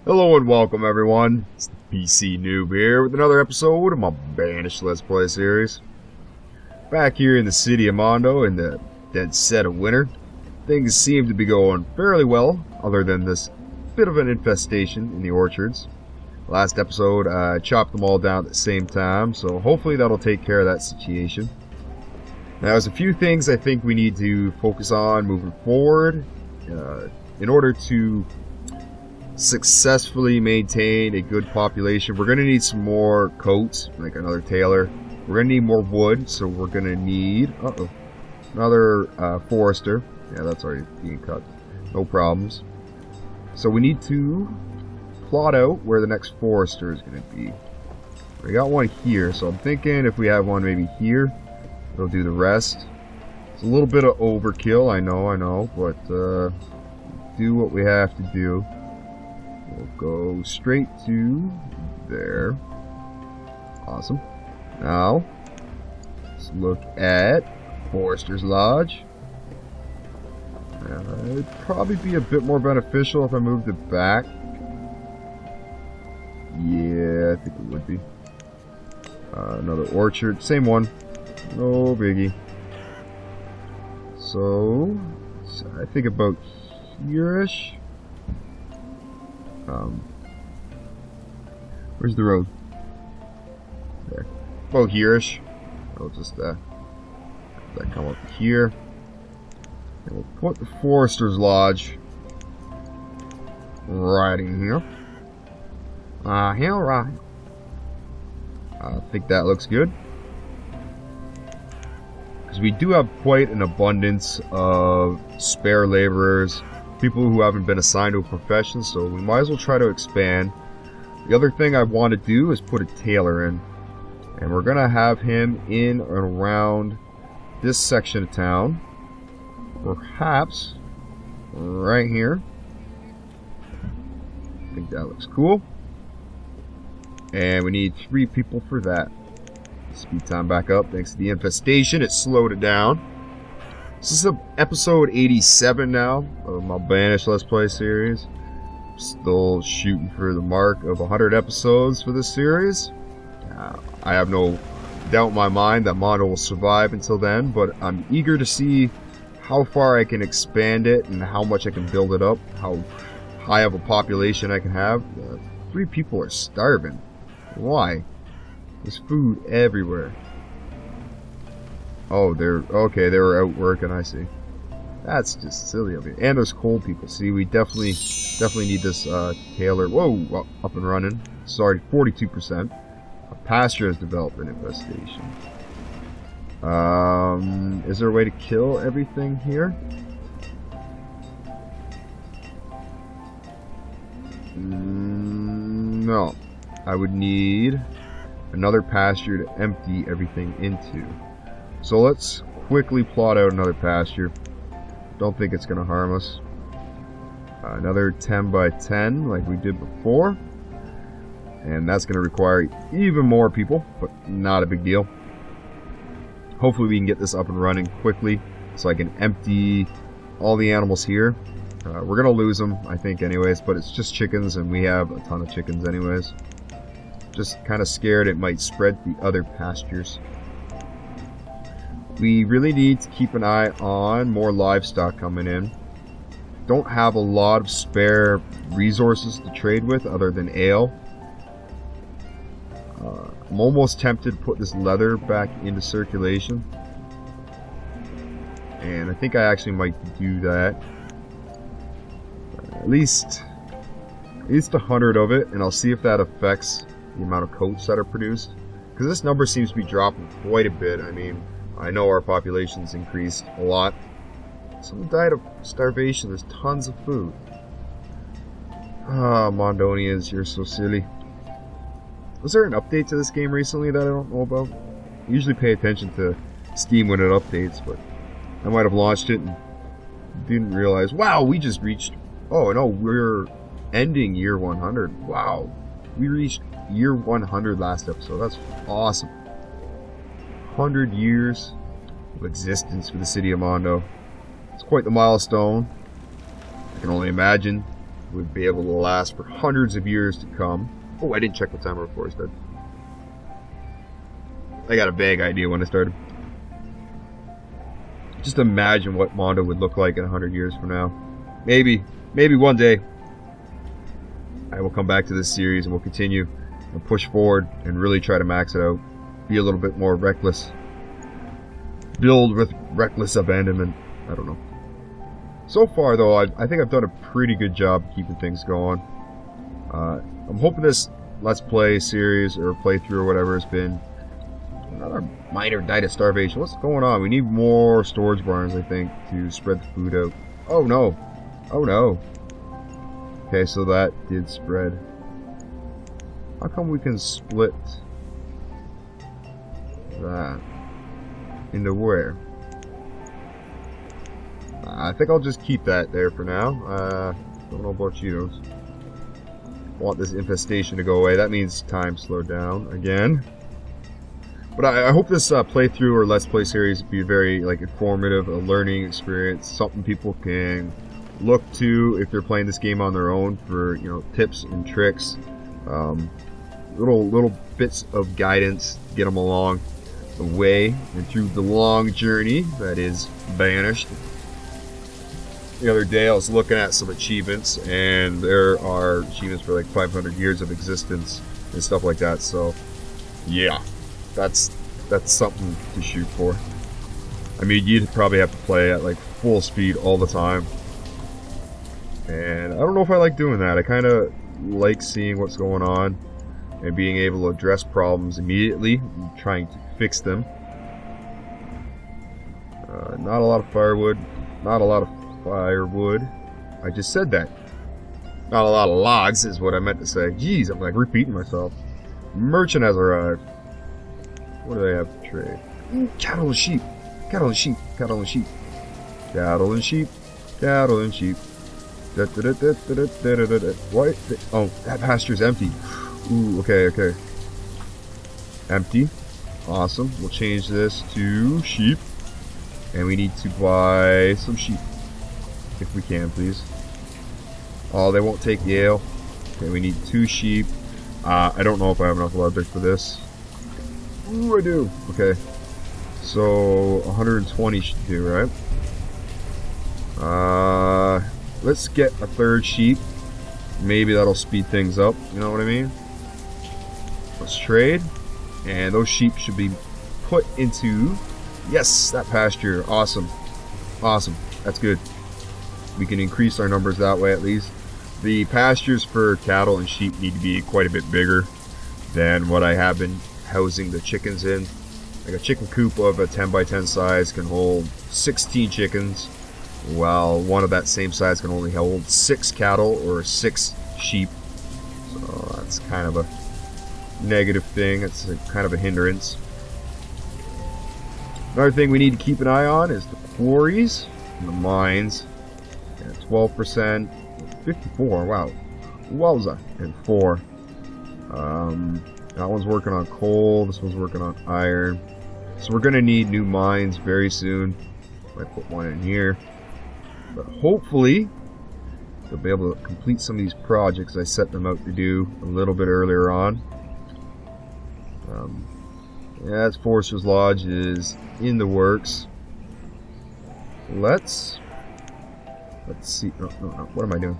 Hello and welcome everyone, it's the PC Noob here with another episode of my Banished Let's Play series. Back here in the city of Mondo in the dead set of winter, things seem to be going fairly well, other than this bit of an infestation in the orchards. Last episode I chopped them all down at the same time, so hopefully that'll take care of that situation. Now there's a few things I think we need to focus on moving forward in order to successfully maintain a good population. We're going to need some more coats, like another tailor. We're going to need more wood, so we're going to need another forester. Yeah, that's already being cut. No problems. So we need to plot out where the next forester is going to be. We got one here, so I'm thinking if we have one maybe here, it'll do the rest. It's a little bit of overkill, I know, but do what we have to do. We'll go straight to there. Awesome. Now, let's look at Forester's Lodge. It'd probably be a bit more beneficial if I moved it back. Yeah, I think it would be. Another orchard. Same one. No biggie. So I think about here-ish. Where's the road? There. About here-ish. I'll just that come up here. And we'll put the Forester's Lodge right in here. Hell right. I think that looks good. Because we do have quite an abundance of spare laborers, people who haven't been assigned to a profession, so we might as well try to expand. The other thing I want to do is put a tailor in, and we're going to have him in and around this section of town, perhaps right here. I think that looks cool, and we need 3 people for that. Speed time back up thanks to the infestation. It slowed it down. This is episode 87 now of my Banished Let's Play series. Still shooting for the mark of 100 episodes for this series. I have no doubt in my mind that Mondo will survive until then, but I'm eager to see how far I can expand it and how much I can build it up, how high of a population I can have. 3 people are starving. Why? There's food everywhere. Oh, they were out working, I see. That's just silly of you. And there's cold people. See, we definitely need this tailor. Whoa, up and running. Sorry, 42%. A pasture has developed an infestation. Is there a way to kill everything here? No. I would need another pasture to empty everything into. So let's quickly plot out another pasture. Don't think it's going to harm us. Another 10 by 10 like we did before. And that's going to require even more people, but not a big deal. Hopefully we can get this up and running quickly so I can empty all the animals here. We're going to lose them, I think, anyways, but it's just chickens, and we have a ton of chickens anyways. Just kind of scared it might spread to the other pastures. We really need to keep an eye on more livestock coming in. Don't have a lot of spare resources to trade with other than ale. I'm almost tempted to put this leather back into circulation. And I think I actually might do that. At least 100 of it, and I'll see if that affects the amount of coats that are produced. Because this number seems to be dropping quite a bit. I mean, I know our population's increased a lot. Someone died of starvation. There's tons of food. Mondonians, you're so silly. Was there an update to this game recently that I don't know about? I usually pay attention to Steam when it updates, but I might have launched it and didn't realize. Wow, we just reached... Oh, no, we're ending year 100. Wow. We reached year 100 last episode. That's awesome. 100 years of existence for the city of Mondo. It's quite the milestone. I can only imagine would be able to last for hundreds of years to come. Oh, I didn't check the timer before I started. I got a vague idea when I started. Just imagine what Mondo would look like in 100 years from now. Maybe one day I will come back to this series and we'll continue and push forward and really try to max it out. Be a little bit more reckless. Build with reckless abandonment. I don't know. So far, though, I think I've done a pretty good job keeping things going. I'm hoping this Let's Play series or playthrough or whatever has been another minor diet of starvation. What's going on? We need more storage barns, I think, to spread the food out. Oh, no. Oh, no. Okay, so that did spread. How come we can split that into where? I think I'll just keep that there for now. Don't know about you. Want this infestation to go away. That means time slowed down again. But I hope this playthrough or Let's Play series be very informative, a learning experience, something people can look to if they're playing this game on their own for tips and tricks, little bits of guidance to get them along the way and through the long journey that is Banished. The other day I was looking at some achievements, and there are achievements for 500 years of existence and stuff like that. So yeah, that's something to shoot for. I mean, you'd probably have to play at full speed all the time, and I don't know if I like doing that. I kind of like seeing what's going on and being able to address problems immediately and trying to fix them. Not a lot of firewood, not a lot of firewood. I just said that. Not a lot of logs is what I meant to say. Jeez, I'm repeating myself. Merchant has arrived. What do they have to trade? Cattle and sheep. Cattle and sheep. Cattle and sheep. Cattle and sheep. Cattle and sheep. What? Oh, that pasture's empty. Ooh, okay. Empty. Awesome. We'll change this to sheep. And we need to buy some sheep. If we can, please. Oh, they won't take Yale. Okay, we need 2 sheep. I don't know if I have enough leather for this. Ooh, I do. Okay. So, 120 should do, right? Let's get a 3rd sheep. Maybe that'll speed things up. You know what I mean? Let's trade. And those sheep should be put into... Yes, that pasture. Awesome. Awesome. That's good. We can increase our numbers that way at least. The pastures for cattle and sheep need to be quite a bit bigger than what I have been housing the chickens in. A chicken coop of a 10 by 10 size can hold 16 chickens, while one of that same size can only hold 6 cattle or 6 sheep. So that's kind of a negative thing. It's kind of a hindrance. Another thing we need to keep an eye on is the quarries and the mines. 12%, 54, wow. Wowza. And 4. That one's working on coal, this one's working on iron. So we're going to need new mines very soon. Might put one in here. But hopefully, they'll be able to complete some of these projects I set them out to do a little bit earlier on. Yeah, this Forester's Lodge is in the works. Let's see. No. What am I doing?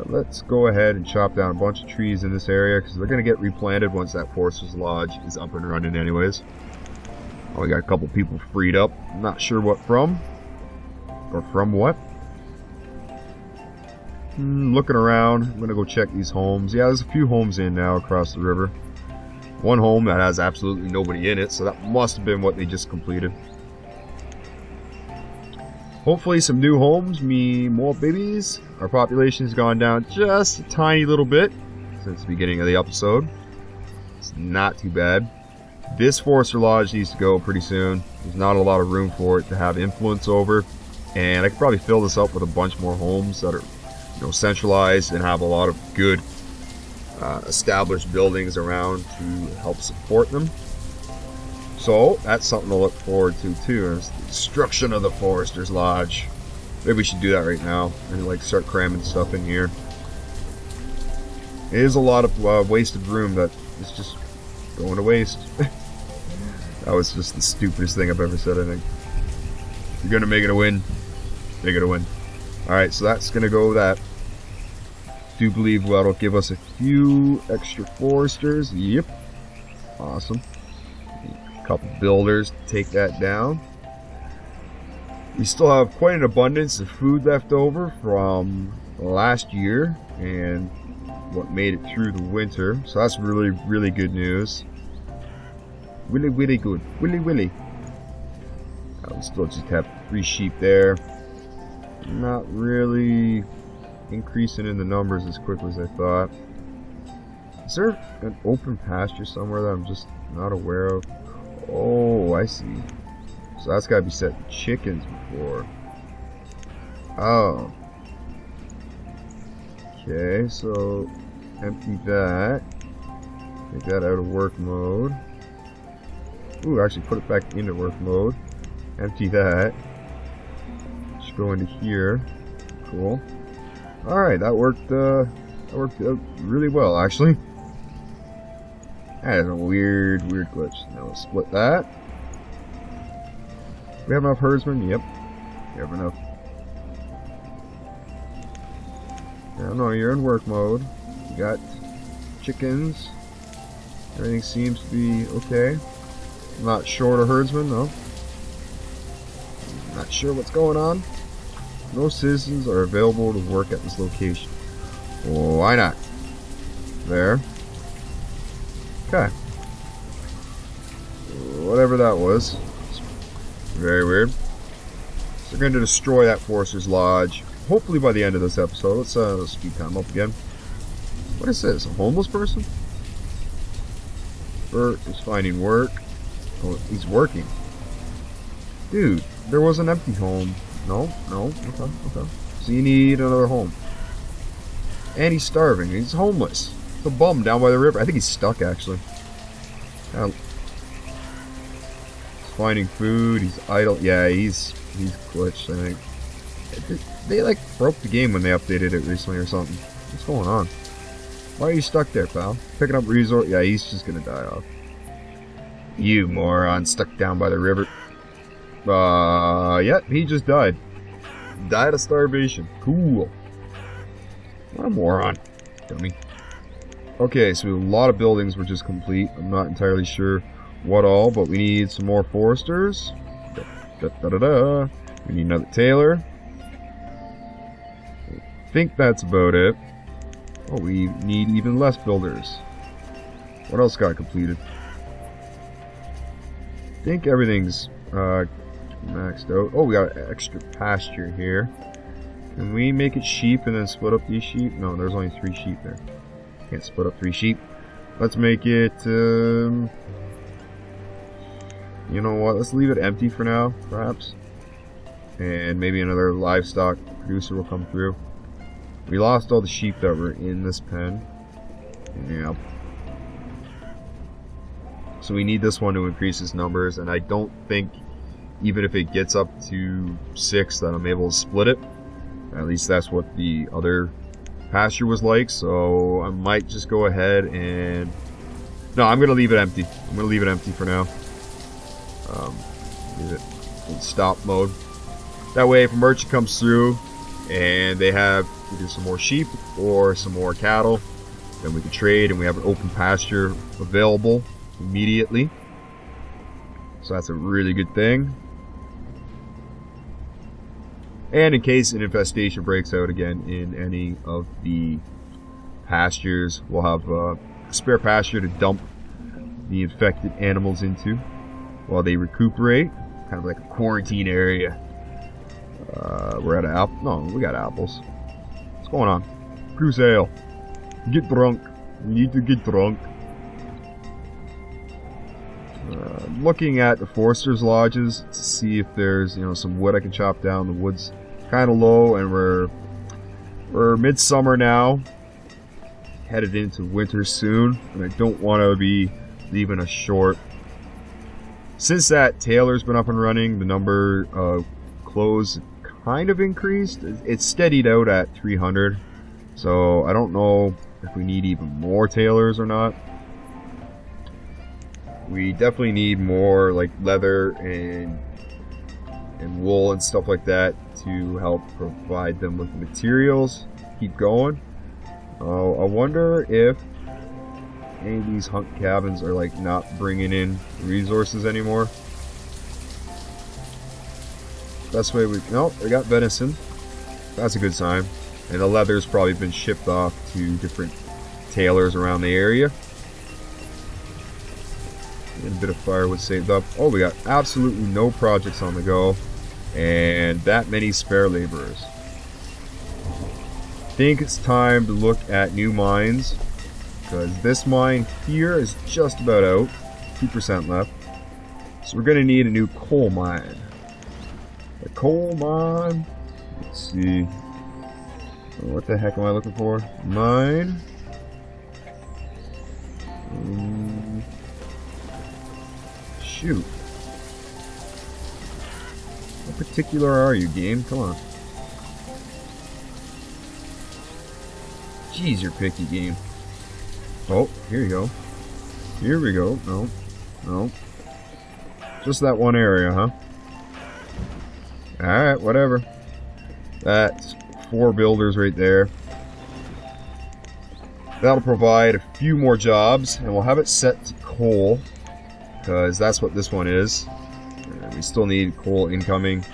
Let's go ahead and chop down a bunch of trees in this area because they're going to get replanted once that Forester's Lodge is up and running anyways. Oh, we got a couple people freed up. I'm not sure what from. Or from what. Looking around. I'm going to go check these homes. Yeah, there's a few homes in now across the river. One home that has absolutely nobody in it, so that must have been what they just completed. Hopefully some new homes mean more babies. Our population's gone down just a tiny little bit since the beginning of the episode. It's not too bad. This Forester Lodge needs to go pretty soon. There's not a lot of room for it to have influence over. And I could probably fill this up with a bunch more homes that are, centralized and have a lot of good established buildings around to help support them. So that's something to look forward to too, is the destruction of the Forester's Lodge. Maybe we should do that right now and like start cramming stuff in here. It is a lot of wasted room that is just going to waste. That was just the stupidest thing I've ever said, I think. If you're gonna make it a win, make it a win. Alright, so that's gonna go with that. Do believe that'll give us a few extra foresters. Yep. Awesome. A couple builders to take that down. We still have quite an abundance of food left over from last year and what made it through the winter. So that's really, really good news. Really, really good. Willy, willy. We still just have 3 sheep there. Not really increasing in the numbers as quickly as I thought. Is there an open pasture somewhere that I'm just not aware of? Oh, I see. So that's got to be set to chickens before. Oh. Okay, so empty that. Take that out of work mode. Ooh, actually put it back into work mode. Empty that. Just go into here. Cool. Alright, that worked out really well, actually. That is a weird glitch. Now we'll split that. We have enough herdsmen? Yep. We have enough. Yeah, no, you're in work mode. You got chickens. Everything seems to be okay. Not short of herdsmen, though. Not sure what's going on. No citizens are available to work at this location. Well, why not? There. Okay. Whatever that was. It's very weird. So we're going to destroy that Forester's Lodge. Hopefully by the end of this episode. Let's speed time up again. What is this? A homeless person? Bert is finding work. Oh, he's working. Dude, there was an empty home. No. Okay. So you need another home. And he's starving. He's homeless. He's a bum down by the river. I think he's stuck, actually. He's finding food. He's idle. Yeah, he's glitched, I think. They like broke the game when they updated it recently or something. What's going on? Why are you stuck there, pal? Picking up resort? Yeah, he's just gonna die off. You moron, stuck down by the river. Yeah, he just died. Died of starvation. Cool. What a moron. Dummy. Okay, so a lot of buildings were just complete. I'm not entirely sure what all, but we need some more foresters. We need another tailor. I think that's about it. Oh, we need even less builders. What else got completed? I think everything's maxed out. Oh, we got extra pasture here. Can we make it sheep and then split up these sheep? No, there's only 3 sheep there. Can't split up 3 sheep. Let's make it, you know what, let's leave it empty for now, perhaps. And maybe another livestock producer will come through. We lost all the sheep that were in this pen. Yep. So we need this one to increase its numbers, and I don't think, even if it gets up to 6, that I'm able to split it. At least that's what the other pasture was like, so I might just go ahead and... No, I'm going to leave it empty. I'm going to leave it empty for now. Leave it in stop mode. That way, if a merchant comes through and they have either some more sheep or some more cattle, then we can trade and we have an open pasture available immediately. So that's a really good thing. And in case an infestation breaks out again in any of the pastures, we'll have a spare pasture to dump the infected animals into while they recuperate. Kind of like a quarantine area. We're out of apples. No, we got apples. What's going on? Cruise ale. Get drunk. We need to get drunk. Looking at the Forester's Lodges to see if there's, some wood I can chop down. The wood's kind of low, and we're midsummer now, headed into winter soon, and I don't want to be leaving us short. Since that tailor's been up and running, the number of clothes kind of increased. It's steadied out at 300. So I don't know if we need even more tailors or not. We definitely need more like leather and wool and stuff like that to help provide them with the materials. Keep going. I wonder if any of these hunt cabins are like not bringing in resources anymore. Best way we... Nope, I got venison. That's a good sign. And the leather's probably been shipped off to different tailors around the area. And a bit of firewood saved up. Oh, we got absolutely no projects on the go. And that many spare laborers. I think it's time to look at new mines. Because this mine here is just about out. 2% left. So we're going to need a new coal mine. A coal mine. Let's see. What the heck am I looking for? Mine. Shoot. How particular are you, game? Come on. Jeez, you're picky, game. Oh, here you go. Here we go. No. No. Just that one area, huh? Alright, whatever. That's 4 builders right there. That'll provide a few more jobs, and we'll have it set to coal, because that's what this one is. And we still need coal incoming.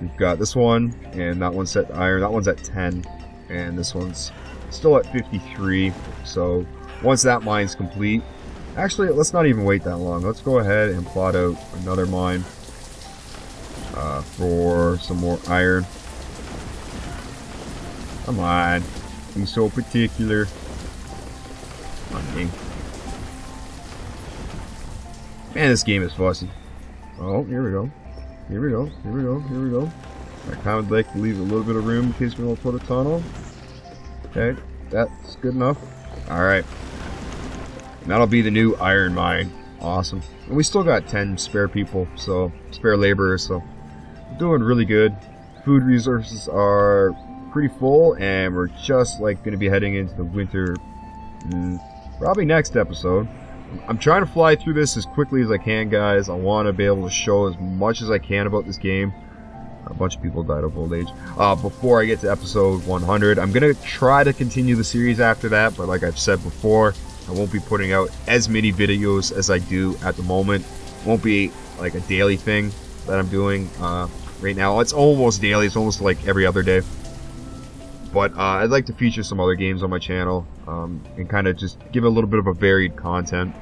We've got this one, and that one's set to iron. That one's at 10, and this one's still at 53. So once that mine's complete, actually, let's not even wait that long. Let's go ahead and plot out another mine for some more iron. Come on, be so particular. Come on, game. Man, this game is fussy. Oh, here we go. Here we go. Here we go. Here we go. I kind of like to leave a little bit of room in case we don't put a tunnel. Okay, that's good enough. Alright. That'll be the new iron mine. Awesome. And we still got 10 spare people, so spare laborers, so we're doing really good. Food resources are pretty full, and we're just like going to be heading into the winter probably next episode. I'm trying to fly through this as quickly as I can, guys. I want to be able to show as much as I can about this game. A bunch of people died of old age. Before I get to episode 100, I'm going to try to continue the series after that, but like I've said before, I won't be putting out as many videos as I do at the moment. It won't be like a daily thing that I'm doing right now. It's almost daily. It's almost like every other day. But I'd like to feature some other games on my channel and kind of just give a little bit of a varied content.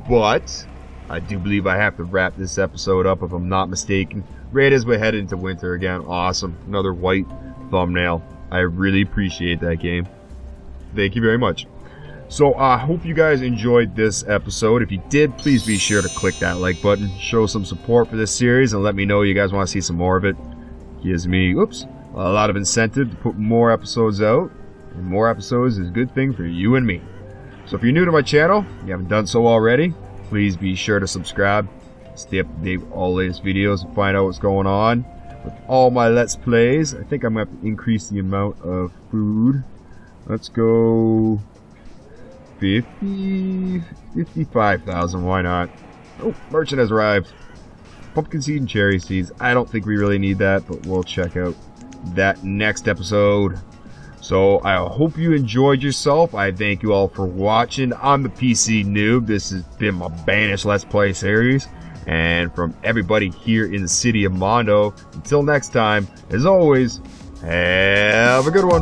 But I do believe I have to wrap this episode up if I'm not mistaken. Right as we head into winter again. Awesome. Another white thumbnail. I really appreciate that, game. Thank you very much. So I hope you guys enjoyed this episode. If you did, please be sure to click that like button. Show some support for this series and let me know you guys want to see some more of it. Gives me, a lot of incentive to put more episodes out. And more episodes is a good thing for you and me. So if you're new to my channel, you haven't done so already, please be sure to subscribe. Stay up to date with all the latest videos and find out what's going on with all my Let's Plays. I think I'm going to have to increase the amount of food. Let's go 55,000. Why not? Oh, merchant has arrived. Pumpkin seed and cherry seeds. I don't think we really need that, but we'll check out that next episode. So I hope you enjoyed yourself. I thank you all for watching. I'm the PC Noob. This has been my Banished Let's Play series. And from everybody here in the city of Mondo, until next time, as always, have a good one.